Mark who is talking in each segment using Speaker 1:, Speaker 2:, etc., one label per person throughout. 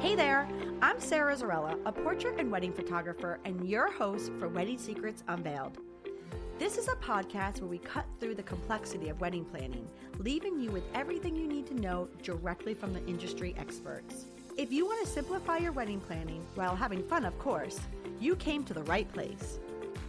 Speaker 1: Hey there, I'm Sarah Zarella, a portrait and wedding photographer and your host for Wedding Secrets Unveiled. This is a podcast where we cut through the complexity of wedding planning, leaving you with everything you need to know directly from the industry experts. If you want to simplify your wedding planning while having fun, of course, you came to the right place.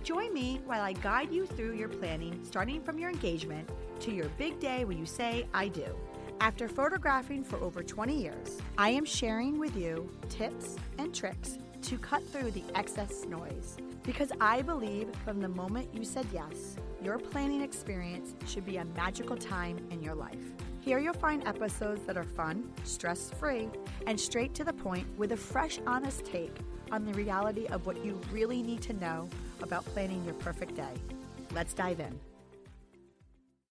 Speaker 1: Join me while I guide you through your planning, starting from your engagement to your big day when you say, I do. After photographing for over 20 years, I am sharing with you tips and tricks to cut through the excess noise. Because I believe from the moment you said yes, your planning experience should be a magical time in your life. Here you'll find episodes that are fun, stress-free, and straight to the point with a fresh, honest take on the reality of what you really need to know about planning your perfect day. Let's dive in.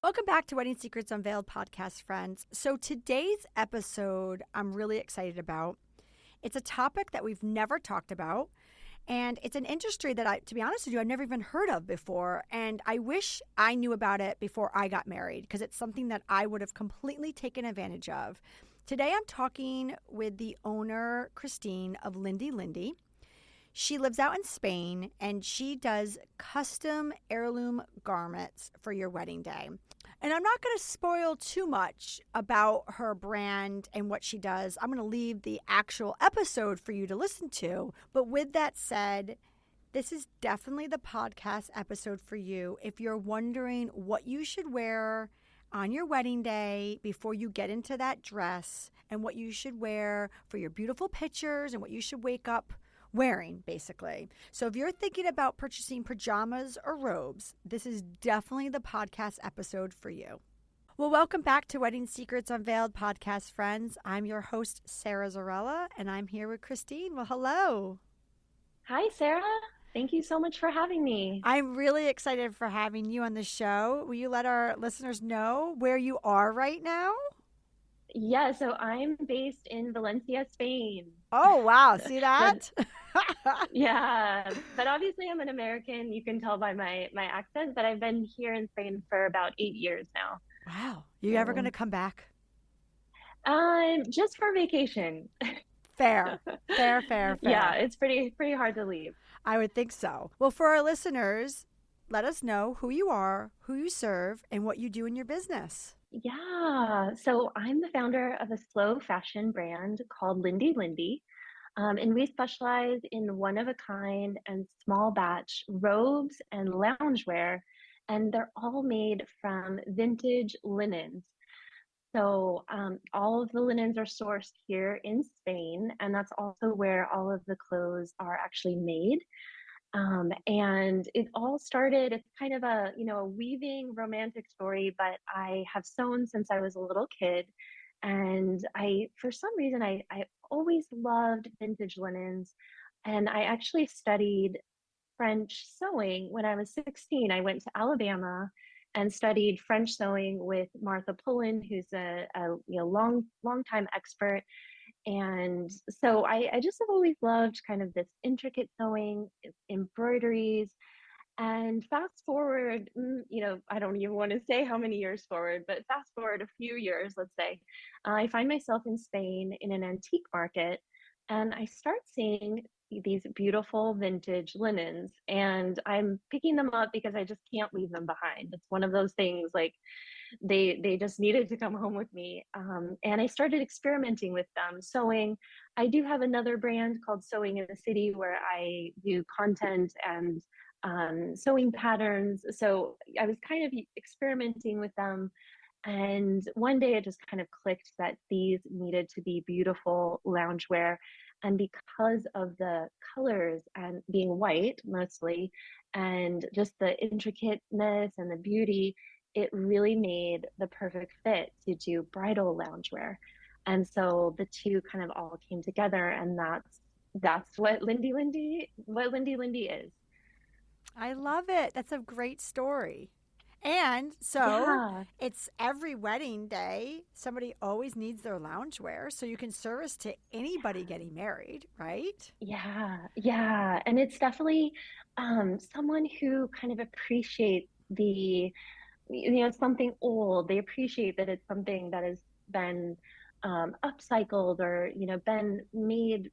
Speaker 1: Welcome back to Wedding Secrets Unveiled podcast, friends. So today's episode I'm really excited about. It's a topic that we've never talked about, and it's an industry that to be honest with you, I've never even heard of before, and I wish I knew about it before I got married because it's something that I would have completely taken advantage of. Today I'm talking with the owner, Christine, of Lindy. She lives out in Spain, and she does custom heirloom garments for your wedding day. And I'm not going to spoil too much about her brand and what she does. I'm going to leave the actual episode for you to listen to. But with that said, this is definitely the podcast episode for you if you're wondering what you should wear on your wedding day before you get into that dress, and what you should wear for your beautiful pictures and what you should wake up wearing, basically. So if you're thinking about purchasing pajamas or robes, this is definitely the podcast episode for you. Well, welcome back to Wedding Secrets Unveiled podcast, friends. I'm your host, Sarah Zarella, and I'm here with Christine. Well, hello.
Speaker 2: Hi, Sarah. Thank you so much for having me.
Speaker 1: I'm really excited for having you on the show. Will you let our listeners know where you are right now?
Speaker 2: Yeah, so I'm based in Valencia, Spain.
Speaker 1: Oh, wow. See that?
Speaker 2: Yeah, but obviously I'm an American. You can tell by my accent, but I've been here in Spain for about 8 years now.
Speaker 1: Wow. You ever going
Speaker 2: So,
Speaker 1: to come back?
Speaker 2: just for vacation.
Speaker 1: Fair.
Speaker 2: Yeah, it's pretty hard to leave.
Speaker 1: I would think so. Well, for our listeners, let us know who you are, who you serve, and what you do in your business.
Speaker 2: Yeah, so I'm the founder of a slow fashion brand called Lindy. And we specialize in one-of-a-kind and small batch robes and loungewear, and they're all made from vintage linens. So all of the linens are sourced here in Spain, and that's also where all of the clothes are actually made. And it all started, it's kind of a weaving romantic story, but I have sewn since I was a little kid. And for some reason, I always loved vintage linens. And I actually studied French sewing when I was 16. I went to Alabama and studied French sewing with Martha Pullen, who's a long time expert. And so I just have always loved kind of this intricate sewing, embroideries. And fast forward, I don't even want to say how many years forward, but fast forward a few years, let's say, I find myself in Spain in an antique market, and I start seeing these beautiful vintage linens, and I'm picking them up because I just can't leave them behind. It's one of those things like they just needed to come home with me. And I started experimenting with them, sewing. I do have another brand called Sewing in the City where I do content and sewing patterns. So I was kind of experimenting with them. And one day it just kind of clicked that these needed to be beautiful loungewear. And because of the colors and being white mostly, and just the intricateness and the beauty, it really made the perfect fit to do bridal loungewear. And so the two kind of all came together, and that's what Lindy is.
Speaker 1: I love it. That's a great story. And so
Speaker 2: Yeah.
Speaker 1: it's every wedding day, somebody always needs their loungewear. So you can service to anybody getting married, right?
Speaker 2: Yeah. And it's definitely someone who kind of appreciates something old. They appreciate that it's something that has been upcycled or, been made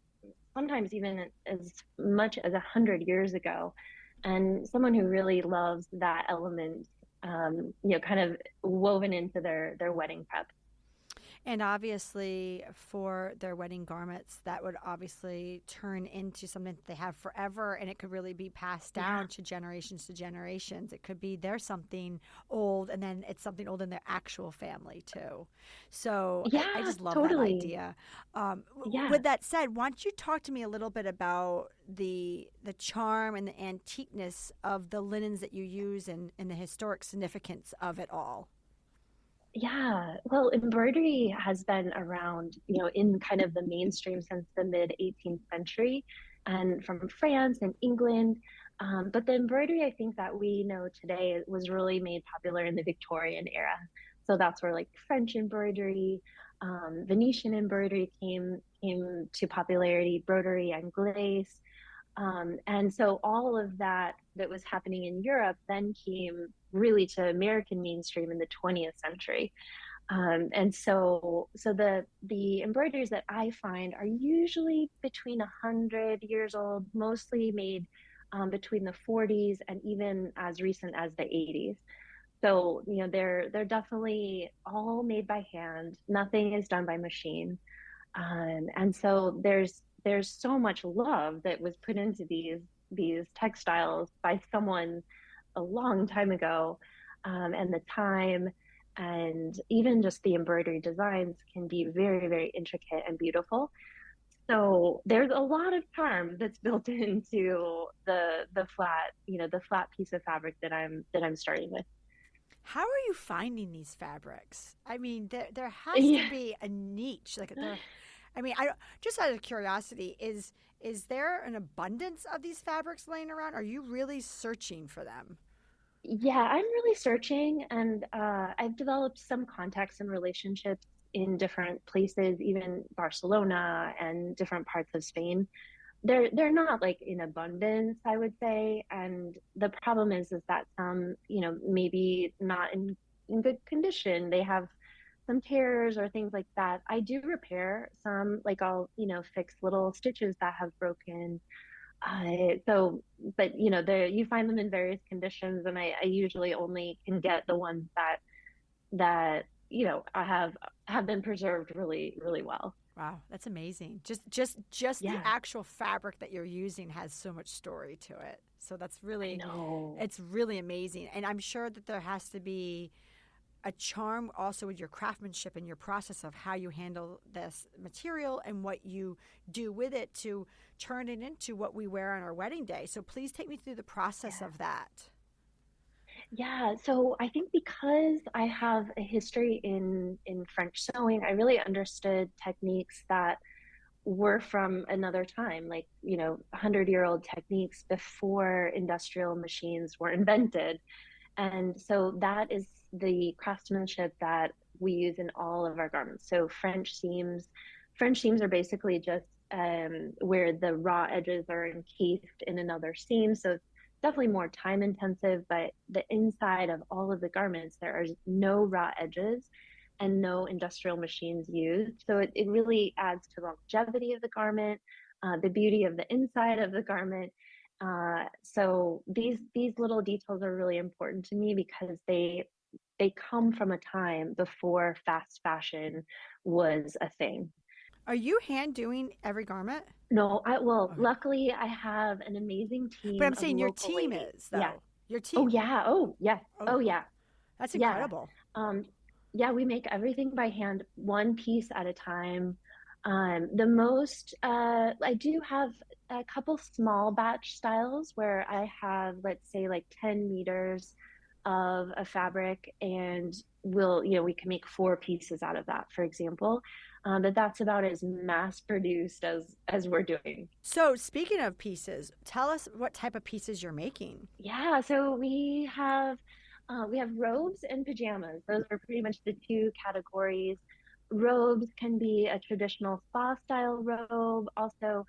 Speaker 2: sometimes even as much as 100 years ago. And someone who really loves that element, kind of woven into their wedding prep.
Speaker 1: And obviously, for their wedding garments, that would obviously turn into something that they have forever, and it could really be passed
Speaker 2: Yeah.
Speaker 1: down to generations to generations. It could be there's something old, and then it's something old in their actual family too. So I
Speaker 2: Yeah,
Speaker 1: just love that
Speaker 2: totally.
Speaker 1: idea.
Speaker 2: Yeah.
Speaker 1: With that said, why don't you talk to me a little bit about the charm and the antiqueness of the linens that you use and the historic significance of it all?
Speaker 2: Yeah, well, embroidery has been around, in kind of the mainstream since the mid 18th century and from France and England. But the embroidery I think that we know today was really made popular in the Victorian era. So that's where like French embroidery, Venetian embroidery came to popularity, broderie and glace. And so all of that was happening in Europe then came really to American mainstream in the 20th century. And so the embroideries that I find are usually between 100 years old, mostly made between the 40s and even as recent as the 80s. So they're definitely all made by hand. Nothing is done by machine. And so there's so much love that was put into these textiles by someone a long time ago, and the time and even just the embroidery designs can be very, very intricate and beautiful. So there's a lot of charm that's built into the flat piece of fabric that I'm starting with.
Speaker 1: How are you finding these fabrics? I mean, there has to
Speaker 2: Yeah.
Speaker 1: be a niche. Like there, I mean, I don't, just out of curiosity, is there an abundance of these fabrics laying around? Are you really searching for them?
Speaker 2: Yeah, I'm really searching, and I've developed some contacts and relationships in different places, even Barcelona and different parts of Spain. They're not like in abundance, I would say, and the problem is that some, maybe not in good condition. They have some tears or things like that. I do repair some, like I'll, fix little stitches that have broken. So, but you find them in various conditions, and I usually only can get the ones that have been preserved really, really well.
Speaker 1: Wow, that's amazing. Just the
Speaker 2: Yeah,
Speaker 1: actual fabric that you're using has so much story to it. So that's
Speaker 2: I
Speaker 1: really,
Speaker 2: know.
Speaker 1: it's really amazing. And I'm sure that there has to be a charm also with your craftsmanship and your process of how you handle this material and what you do with it to turn it into what we wear on our wedding day. So please take me through the process
Speaker 2: Yeah.
Speaker 1: of that.
Speaker 2: Yeah, so I think because I have a history in French sewing, I really understood techniques that were from another time, like, 100-year-old techniques before industrial machines were invented. And so that is the craftsmanship that we use in all of our garments. So French seams are basically just where the raw edges are encased in another seam. So it's definitely more time intensive, but the inside of all of the garments, there are no raw edges and no industrial machines used. So it really adds to the longevity of the garment, the beauty of the inside of the garment. So these little details are really important to me because they come from a time before fast fashion was a thing.
Speaker 1: Are you hand doing every garment?
Speaker 2: No, well,
Speaker 1: Okay.
Speaker 2: luckily I have an amazing
Speaker 1: But
Speaker 2: team
Speaker 1: I'm
Speaker 2: of
Speaker 1: saying your
Speaker 2: local
Speaker 1: team
Speaker 2: ladies.
Speaker 1: is,
Speaker 2: Yeah.
Speaker 1: though. Your
Speaker 2: Oh
Speaker 1: team.
Speaker 2: yeah. Oh yes.
Speaker 1: Oh,
Speaker 2: Oh yeah.
Speaker 1: that's
Speaker 2: Yeah.
Speaker 1: incredible.
Speaker 2: Um, yeah, we make everything by hand, one piece at a time. The most, I do have a couple small batch styles where I have, let's say, like 10 meters of a fabric, and we can make four pieces out of that, for example. But that's about as mass produced as we're doing.
Speaker 1: So, speaking of pieces, tell us what type of pieces you're making.
Speaker 2: Yeah, so we have robes and pajamas. Those are pretty much the two categories. Robes can be a traditional spa style robe. Also,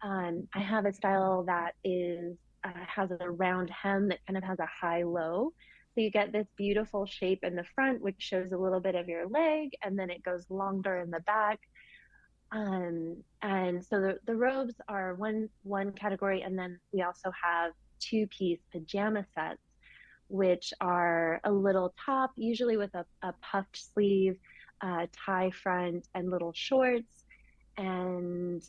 Speaker 2: I have a style that is has a round hem that kind of has a high low. So you get this beautiful shape in the front, which shows a little bit of your leg, and then it goes longer in the back. And so the robes are one category, and then we also have two-piece pajama sets, which are a little top, usually with a puffed sleeve, tie front, and little shorts. And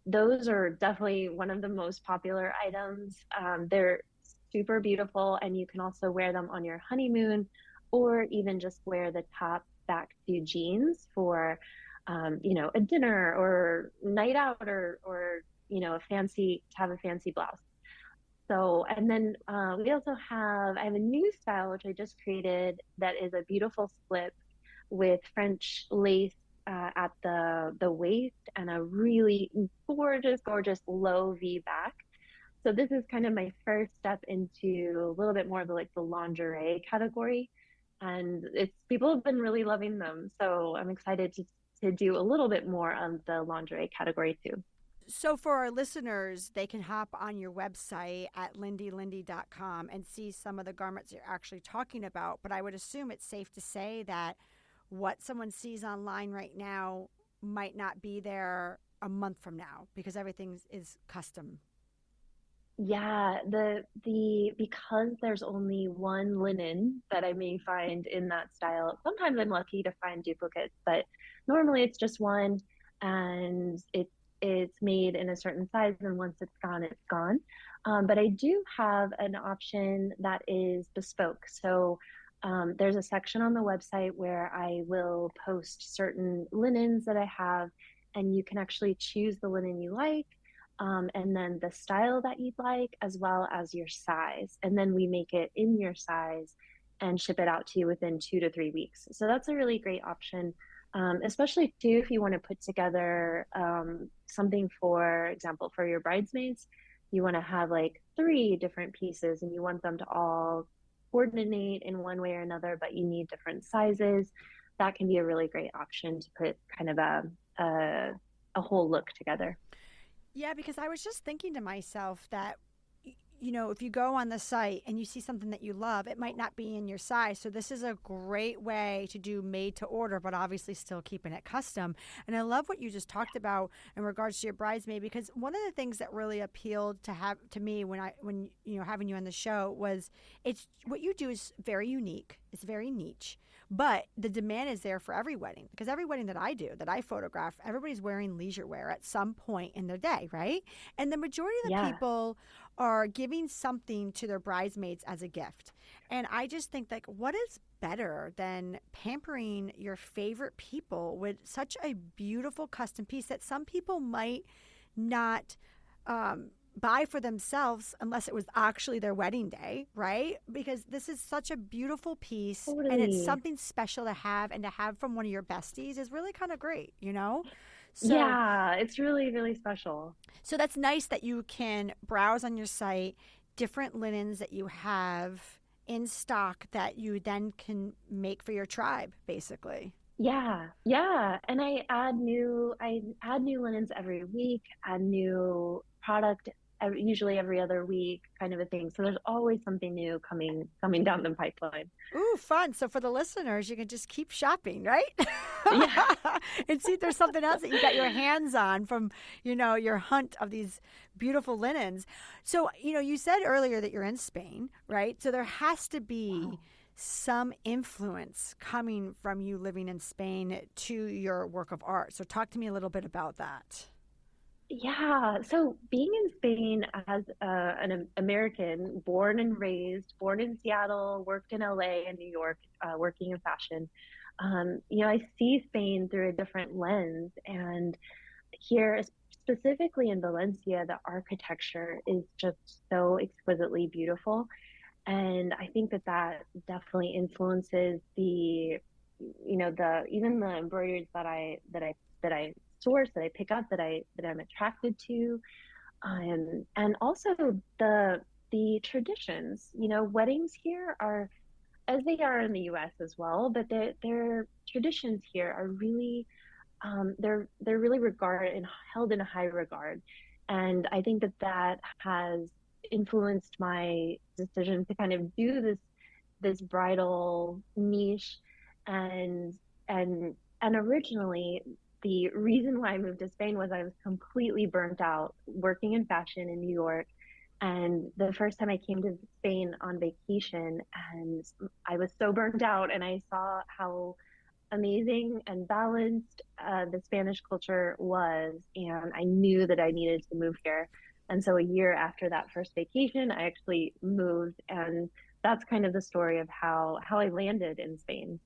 Speaker 2: those are definitely one of the most popular items. They're super beautiful, and you can also wear them on your honeymoon, or even just wear the top back to jeans for, a dinner or night out, or to have a fancy blouse. So, and then I have a new style which I just created that is a beautiful slip with French lace at the waist and a really gorgeous, gorgeous low V back. So this is kind of my first step into a little bit more of the lingerie category, and it's people have been really loving them. So I'm excited to do a little bit more of the lingerie category too.
Speaker 1: So for our listeners, they can hop on your website at lindylindy.com and see some of the garments you're actually talking about. But I would assume it's safe to say that what someone sees online right now might not be there a month from now because everything is custom.
Speaker 2: Yeah, because there's only one linen that I may find in that style. Sometimes I'm lucky to find duplicates, but normally it's just one, and it's made in a certain size, and once it's gone, it's gone. But I do have an option that is bespoke. So there's a section on the website where I will post certain linens that I have, and you can actually choose the linen you like, and then the style that you'd like, as well as your size. And then we make it in your size and ship it out to you within 2 to 3 weeks. So that's a really great option, especially too if you want to put together something, for example, for your bridesmaids. You want to have like 3 different pieces and you want them to all coordinate in one way or another, but you need different sizes. That can be a really great option to put kind of a whole look together.
Speaker 1: Yeah, because I was just thinking to myself that, if you go on the site and you see something that you love, it might not be in your size. So this is a great way to do made to order, but obviously still keeping it custom. And I love what you just talked about in regards to your bridesmaid, because one of the things that really appealed to me when having you on the show was it's what you do is very unique. It's very niche. But the demand is there for every wedding, because every wedding that I do, that I photograph, everybody's wearing leisure wear at some point in their day, right? And the majority of the
Speaker 2: Yeah.
Speaker 1: people are giving something to their bridesmaids as a gift. And I just think, like, what is better than pampering your favorite people with such a beautiful custom piece that some people might not buy for themselves unless it was actually their wedding day, right? Because this is such a beautiful piece and it's
Speaker 2: Totally.
Speaker 1: something special to have, and to have from one of your besties is really kind of great. So
Speaker 2: Yeah, it's really, really special.
Speaker 1: so that's nice that you can browse on your site different linens that you have in stock that you then can make for your tribe, basically.
Speaker 2: Yeah, yeah. And I add new linens every week, add new product usually every other week, kind of a thing. So there's always something new coming down the pipeline.
Speaker 1: Ooh, fun. So for the listeners, you can just keep shopping, right?
Speaker 2: Yeah.
Speaker 1: And see if there's something else that you got your hands on from, your hunt of these beautiful linens. So, you said earlier that you're in Spain, right? So there has to be
Speaker 2: Wow.
Speaker 1: some influence coming from you living in Spain to your work of art. So talk to me a little bit about that.
Speaker 2: Yeah. So being in Spain as an American, born in Seattle, worked in LA and New York, working in fashion, I see Spain through a different lens. And here, specifically in Valencia, the architecture is just so exquisitely beautiful. And I think that definitely influences the even the embroideries that I source, that I pick up, that I'm attracted to, and also the traditions. Weddings here are, as they are in the U.S. as well, but their traditions here are really, they're really regarded and held in a high regard. And I think that has influenced my decision to kind of do this bridal niche, and and originally the reason why I moved to Spain was I was completely burnt out working in fashion in New York. And the first time I came to Spain on vacation, and I was so burnt out, and I saw how amazing and balanced the Spanish culture was, and I knew that I needed to move here. And so a year after that first vacation, I actually moved, and that's kind of the story of how I landed in Spain.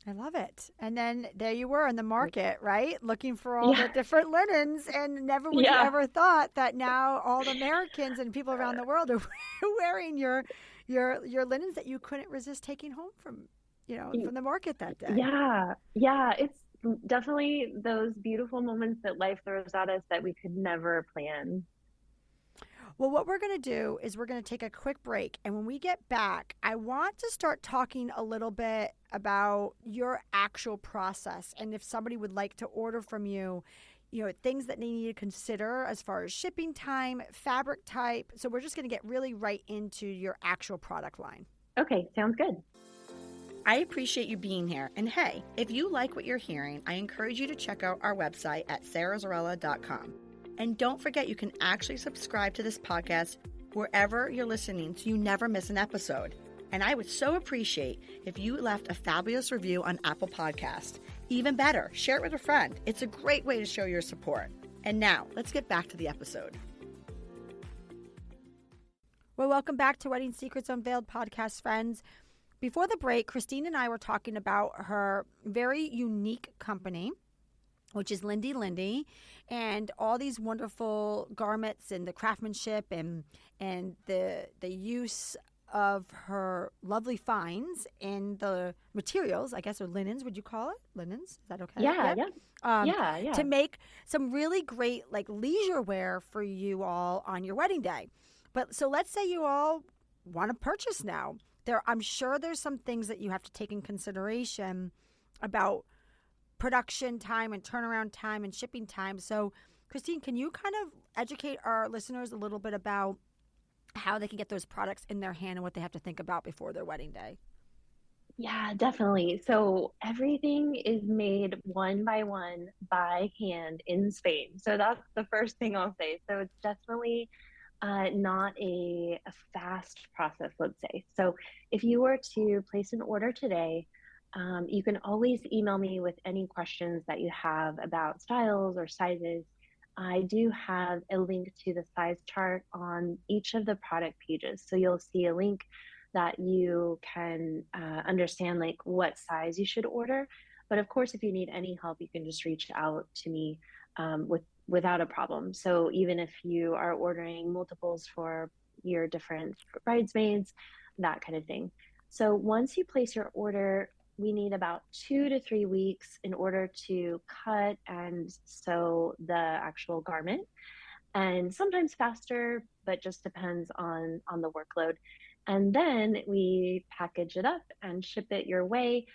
Speaker 1: I love it. And then there you were in the market, right? Looking for all the
Speaker 2: Yeah,
Speaker 1: different linens. And never would you
Speaker 2: yeah,
Speaker 1: ever thought that now all the Americans and people around the world are wearing your linens that you couldn't resist taking home from the market that day.
Speaker 2: yeah, yeah. It's definitely those beautiful moments that life throws at us that we could never plan.
Speaker 1: Well, what we're going to do is we're going to take a quick break. And when we get back, I want to start talking a little bit about your actual process. And if somebody would like to order from you, things that they need to consider as far as shipping time, fabric type. So we're just going to get really right into your actual product line.
Speaker 2: Okay, sounds good.
Speaker 1: I appreciate you being here. And hey, if you like what you're hearing, I encourage you to check out our website at sarahzarella.com. And don't forget, you can actually subscribe to this podcast wherever you're listening so you never miss an episode. And I would so appreciate if you left a fabulous review on Apple Podcast. Even better, share it with a friend. It's a great way to show your support. And now, let's get back to the episode. Well, welcome back to Wedding Secrets Unveiled podcast, friends. Before the break, Christine and I were talking about her very unique company, which is Lindy, and all these wonderful garments and the craftsmanship and the use of her lovely finds and the materials, I guess, or linens, would you call it? Linens? Is that okay?
Speaker 2: Yeah, yeah.
Speaker 1: To make some really great leisure wear for you all on your wedding day. But so let's say you all want to purchase now. I'm sure there's some things that you have to take in consideration about production time and turnaround time and shipping time. So, Christine, can you kind of educate our listeners a little bit about how they can get those products in their hand and what they have to think about before their wedding day?
Speaker 2: Yeah, definitely. So everything is made one by one by hand in Spain. So that's the first thing I'll say. So it's definitely not a fast process, let's say. So if you were to place an order today, you can always email me with any questions that you have about styles or sizes. I do have a link to the size chart on each of the product pages. So you'll see a link that you can understand what size you should order. But of course, if you need any help, you can just reach out to me without a problem. So even if you are ordering multiples for your different bridesmaids, that kind of thing. So once you place your order, we need about 2 to 3 weeks in order to cut and sew the actual garment. And sometimes faster, but just depends on the workload. And then we package it up and ship it your way.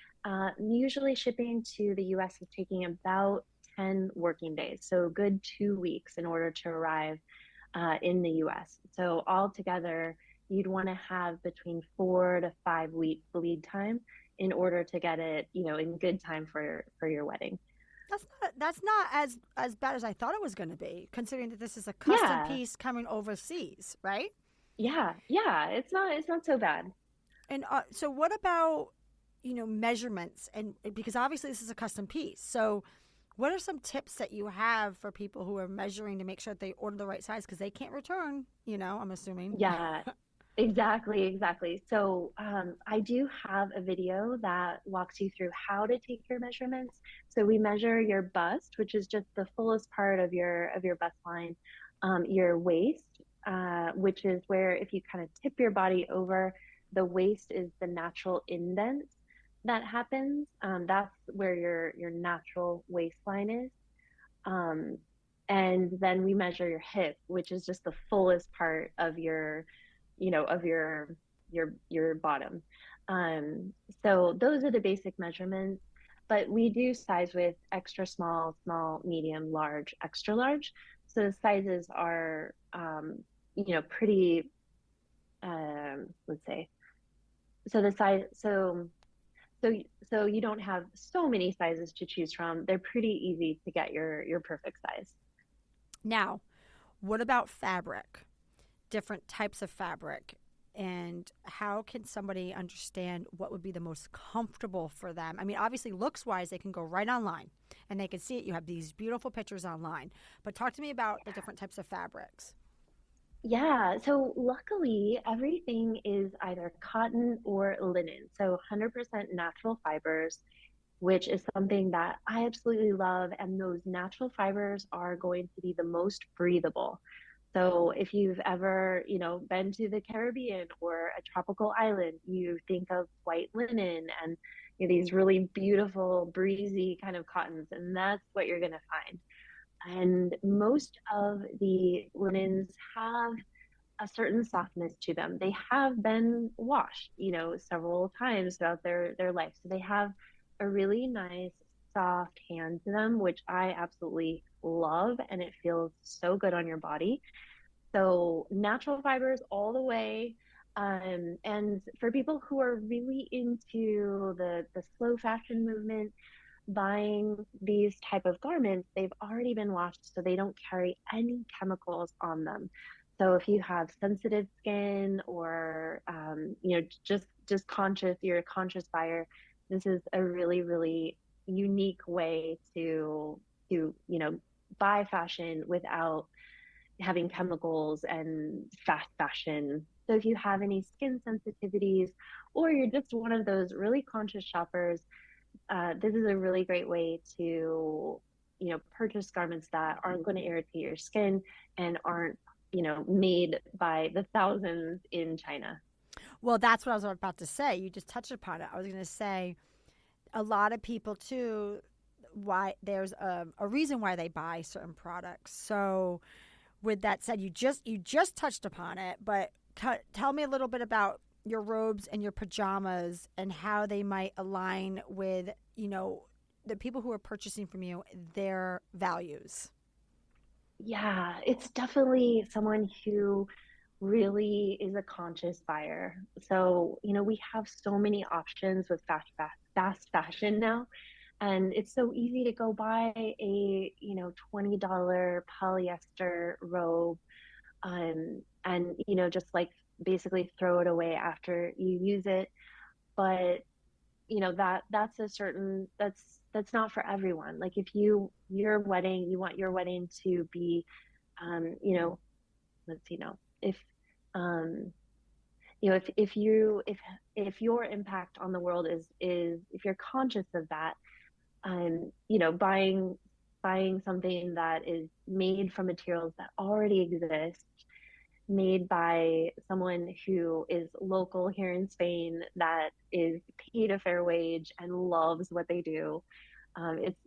Speaker 2: Usually shipping to the US is taking about 10 working days, so a good 2 weeks in order to arrive in the US. So altogether, you'd want to have between 4 to 5 weeks lead time in order to get it, in good time for your wedding.
Speaker 1: That's not as bad as I thought it was going to be, considering that this is a custom piece coming overseas, right?
Speaker 2: Yeah, it's not so bad.
Speaker 1: And so what about, measurements? And because obviously this is a custom piece. So what are some tips that you have for people who are measuring to make sure that they order the right size? Because they can't return, I'm assuming.
Speaker 2: Yeah, exactly. So I do have a video that walks you through how to take your measurements. So we measure your bust, which is just the fullest part of your bust line, your waist, which is where if you kind of tip your body over, the waist is the natural indent that happens. That's where your natural waistline is. And then we measure your hip, which is just the fullest part of your bottom. So those are the basic measurements, but we do size with extra small, medium, large, extra large. So the sizes are, pretty, let's say, So the size, so so you don't have so many sizes to choose from. They're pretty easy to get your perfect size.
Speaker 1: Now, what about fabric? Different types of fabric, and how can somebody understand what would be the most comfortable for them? I mean, obviously, looks wise, they can go right online and they can see it. You have these beautiful pictures online, but talk to me about the different types of fabrics.
Speaker 2: Yeah, so luckily everything is either cotton or linen. So 100% natural fibers, which is something that I absolutely love. And those natural fibers are going to be the most breathable. So if you've ever, been to the Caribbean or a tropical island, you think of white linen and these really beautiful, breezy kind of cottons, and that's what you're going to find. And most of the linens have a certain softness to them. They have been washed, several times throughout their life. So they have a really nice soft hand to them, which I absolutely love, and it feels so good on your body. So natural fibers all the way. And for people who are really into the slow fashion movement, buying these type of garments, they've already been washed, so they don't carry any chemicals on them. So if you have sensitive skin or just conscious, you're a conscious buyer, this is a really, really unique way to buy fashion without having chemicals and fast fashion. So if you have any skin sensitivities or you're just one of those really conscious shoppers, this is a really great way to, purchase garments that aren't going to irritate your skin and aren't, made by the thousands in China.
Speaker 1: Well, that's what I was about to say. You just touched upon it. I was going to say a lot of people too. Why there's a reason why they buy certain products. So, with that said, you just touched upon it, but tell me a little bit about your robes and your pajamas and how they might align with the people who are purchasing from you, their values.
Speaker 2: Yeah, it's definitely someone who really is a conscious buyer. So, we have so many options with fast fashion now. And it's so easy to go buy a, $20 polyester robe, and, just like basically throw it away after you use it. But that's not for everyone. Like if your wedding, you want your wedding to be, um you know let's see now if um if your impact on the world is if you're conscious of that, buying something that is made from materials that already exist, made by someone who is local here in Spain, that is paid a fair wage and loves what they do.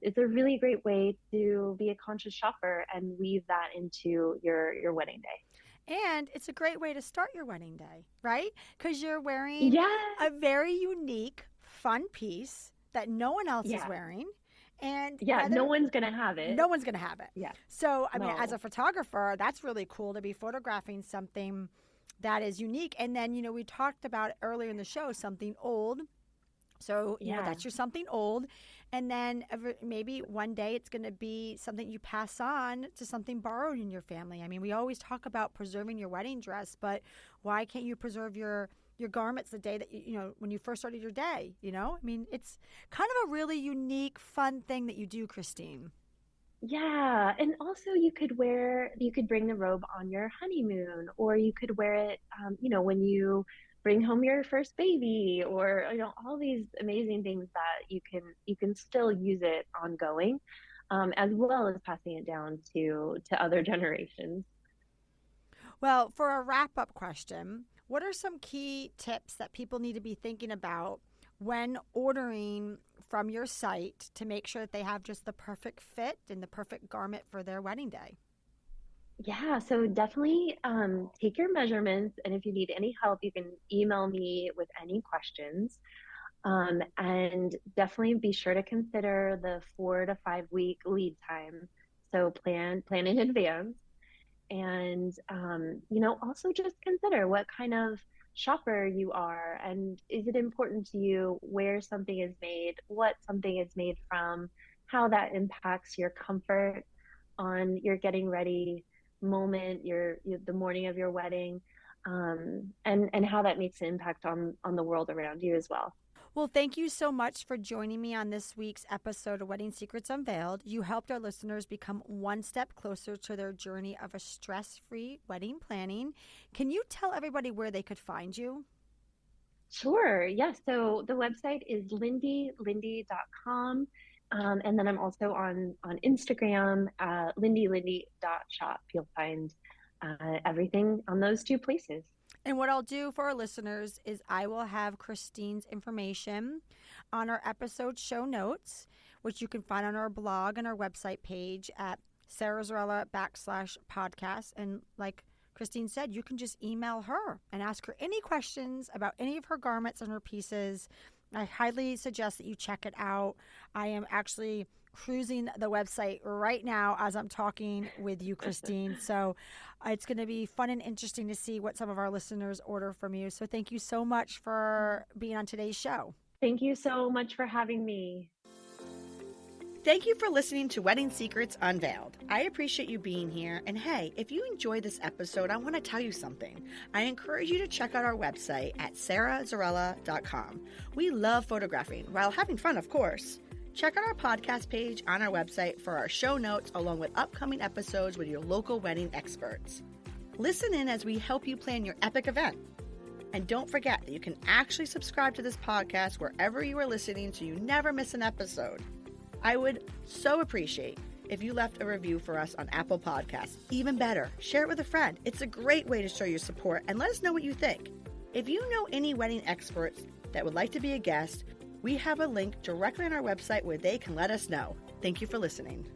Speaker 2: It's a really great way to be a conscious shopper and weave that into your wedding day.
Speaker 1: And it's a great way to start your wedding day, right? Because you're wearing
Speaker 2: Yes.
Speaker 1: a very unique, fun piece that no one else is
Speaker 2: Yeah.
Speaker 1: wearing. And
Speaker 2: Yeah.
Speaker 1: whether
Speaker 2: No one's gonna have
Speaker 1: no
Speaker 2: it.
Speaker 1: one's going to have it.
Speaker 2: Yeah.
Speaker 1: So, I mean, as a
Speaker 2: No.
Speaker 1: photographer, that's really cool to be photographing something that is unique. And then, we talked about earlier in the show something old. So,
Speaker 2: Yeah.
Speaker 1: that's your something old. And then maybe one day it's going to be something you pass on to something borrowed in your family. I mean, we always talk about preserving your wedding dress, but why can't you preserve your garments the day that when you first started your day? I mean, it's kind of a really unique, fun thing that you do, Christine.
Speaker 2: Yeah, and also you could bring the robe on your honeymoon, or you could wear it, when you bring home your first baby, or all these amazing things that you can still use it ongoing, as well as passing it down to other generations.
Speaker 1: Well, for a wrap up question, what are some key tips that people need to be thinking about when ordering from your site to make sure that they have just the perfect fit and the perfect garment for their wedding day?
Speaker 2: Yeah, so definitely take your measurements, and if you need any help, you can email me with any questions. And definitely be sure to consider the 4 to 5 week lead time. So plan in advance, and also just consider what kind of shopper you are, and is it important to you where something is made, what something is made from, how that impacts your comfort on your getting ready moment, the morning of your wedding, and how that makes an impact on the world around you as well.
Speaker 1: Well, thank you so much for joining me on this week's episode of Wedding Secrets Unveiled. You helped our listeners become one step closer to their journey of a stress-free wedding planning. Can you tell everybody where they could find you?
Speaker 2: Sure. Yes. So the website is lindy.com. And then I'm also on Instagram, lindy.shop. You'll find everything on those two places.
Speaker 1: And what I'll do for our listeners is I will have Christine's information on our episode show notes, which you can find on our blog and our website page at sarahzarella.com/podcast. And like Christine said, you can just email her and ask her any questions about any of her garments and her pieces. I highly suggest that you check it out. I am actually cruising the website right now as I'm talking with you, Christine. So it's going to be fun and interesting to see what some of our listeners order from you. So thank you so much for being on today's show.
Speaker 2: Thank you so much for having me.
Speaker 1: Thank you for listening to Wedding Secrets Unveiled. I appreciate you being here. And hey, if you enjoyed this episode, I want to tell you something. I encourage you to check out our website at sarahzarella.com. We love photographing while having fun, of course. Check out our podcast page on our website for our show notes along with upcoming episodes with your local wedding experts. Listen in as we help you plan your epic event. And don't forget that you can actually subscribe to this podcast wherever you are listening so you never miss an episode. I would so appreciate if you left a review for us on Apple Podcasts. Even better, share it with a friend. It's a great way to show your support and let us know what you think. If you know any wedding experts that would like to be a guest, we have a link directly on our website where they can let us know. Thank you for listening.